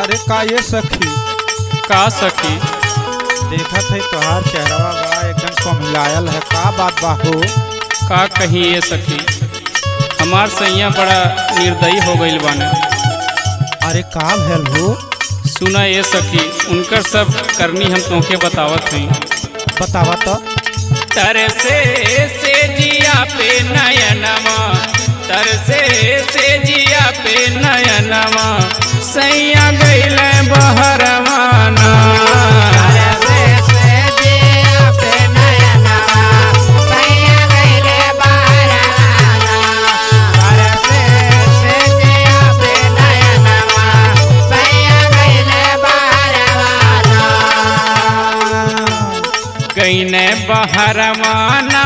अरे का ये सखी, का सखी? देखत है तोहार चेहरा बड़ा एकदम कमिलायल है, का बात बा हो? का कही ये सखी, हमार सैया बड़ा निर्दयी हो गईल बाने। अरे का भेल हो? सुना ये सखी, उनकर सब करनी हम तोके बतावत हई। बतावा तो। तरसे से जिया पे नयनमा, तरसे से जिया पे नयनमा, सैया गईल बहरवाना। गईले बहरवाना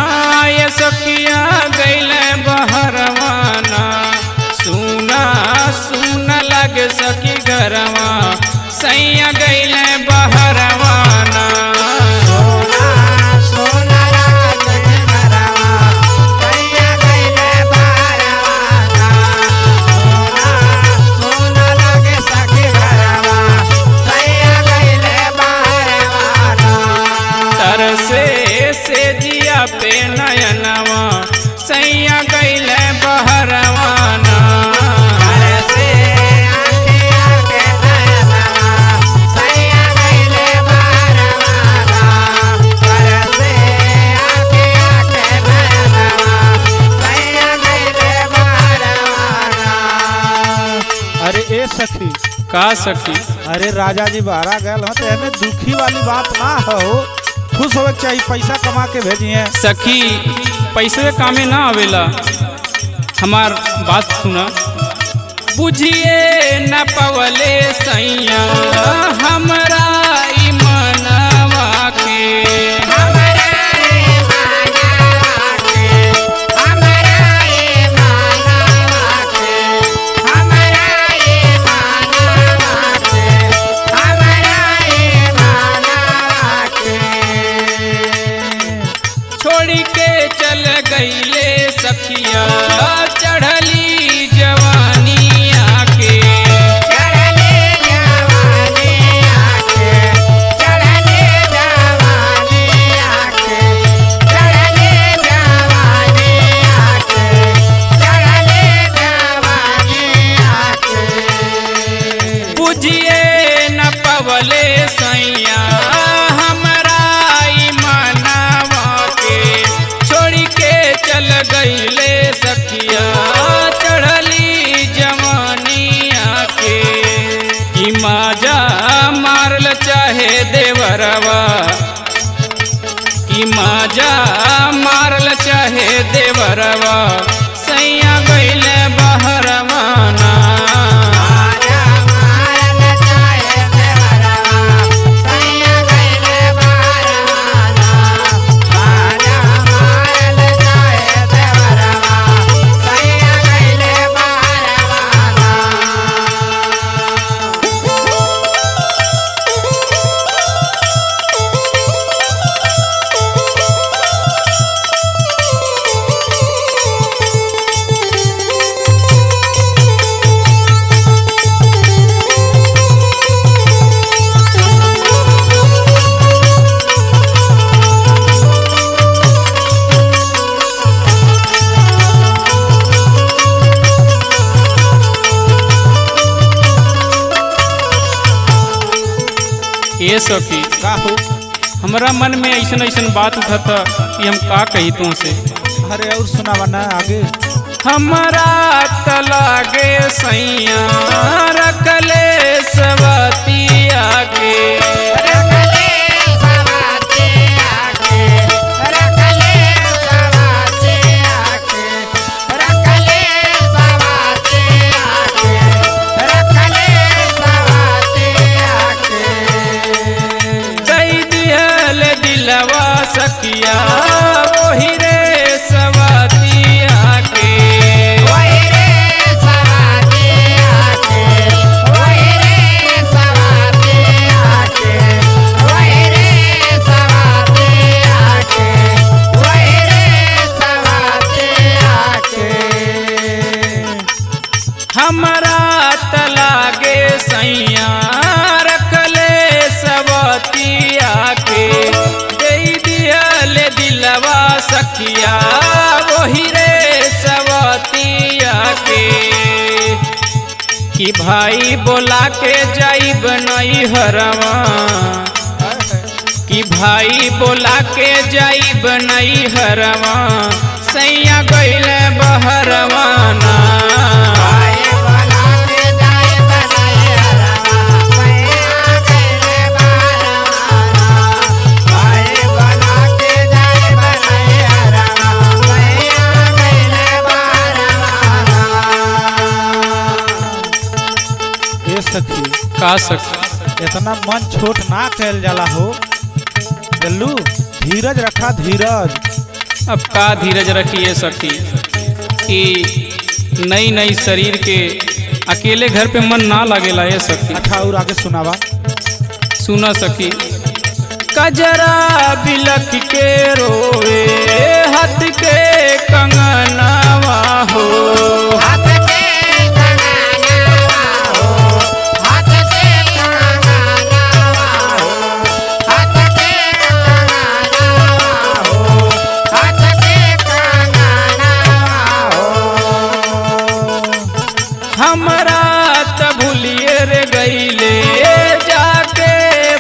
ये सखिया, गईले बहरवाना, सुना सुना लगे सखी घरवा, सैया गईले बहरवाना। से जिया पे नयनवा, सैया गईले बहरवाना। अरे ए सखी, का सखी? अरे राजा जी बाहर गए हो तो हमें दुखी वाली बात ना हो, खुश होवे चाहिए, पैसा कमा के भेजिए। सखी पैसे कामे ना आवेला, हमार बात सुना। बुझिए न पवले सैया हमरा ई मनवा के, छोड़ी के चल गईले सखिया चढ़ली जवानी आके। बुझिए न पवले सैया हमरा ई मनवा के, छोड़ी के चल गईले सखिया चढ़ली जवानिया के। कि माजा मारल चाहे देवरवा, कि माजा मारल चाहे देवरवा, सैया गईले बहरवाना। ये सखी, का हो? हमरा मन में ऐसन ऐसन बात उठता कि हम का कही तुमसे। अरे और सुनावा ना आगे। हमारा तलागे सैया रखले सवतिया के, दिलवा सखिया वही रे सवतिया के। हमरा तलागे सैया भाई बोला के जाइब नहीं हरवा, कि भाई बोला के जाइब नहीं हरवा, सैया गइले बहरवा ना। सखी का सखी इतना मन छोट ना कैल जाला हो। जल्लू धीरज रखा धीरज। अब का धीरज रखिए सखी कि नई नई शरीर के अकेले घर पे मन ना लगेला ये सखी। अच्छा और आगे सुनावा। सुना सखी कजरा बिलख के रोवे हाथ के कंगनवा हो, हमरा त भूलिए रे गईले जाके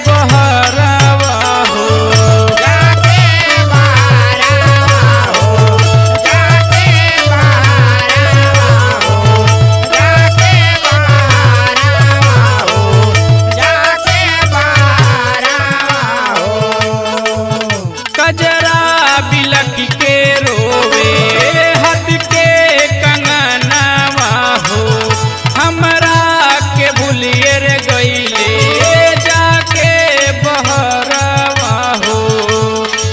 बहरवा हो, जाके बहरवा हो, जाके बहरवा हो, जाके बहरवा हो, जाके बहरवा हो। कजरा बिलख के रोवे हद के कंगनवा हो, हमरा के भूलिए रे गईले जाके बहरवा हो,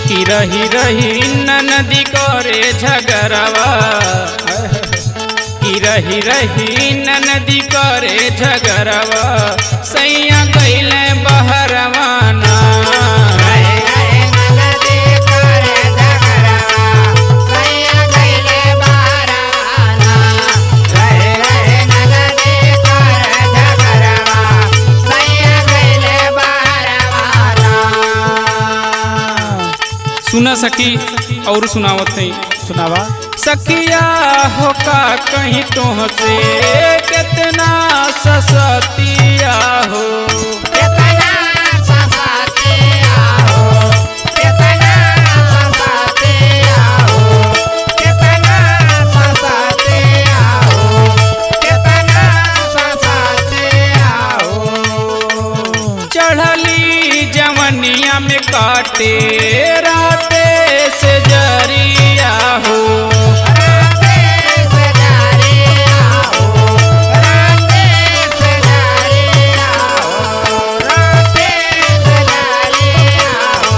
कि रही रही ननदी करे झगड़वा, कि रही रही ननदी करे झगड़वा, सैया गईले बहरवा ना। सुना सखी और सुनावत है। सुनावा। सखिया हो का कहीं तो से कितना ससतिया हो, कितना ससतिया हो, कितना ससतिया हो, कितना ससतिया हो, कितना ससतिया हो। चढ़ली जवनिया में काटे राते से जरिया हो, राते से जरिया हो, राते से जरिया हो, राते से जरिया हो,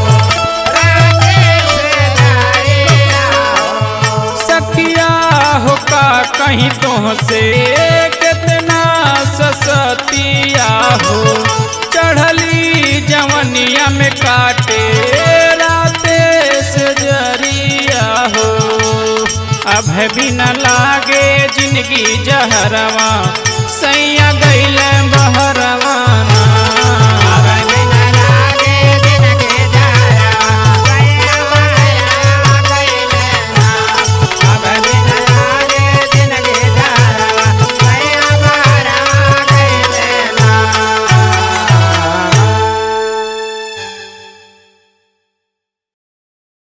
राते से जरिया हो। सखिया हो का कहीं तो से कितना ससतिया हो, चढ़ली जवनिया में काटे राते से जरिया हो। अब भी न लागे जिंदगी जहरवा, सैया गईले बहरवा।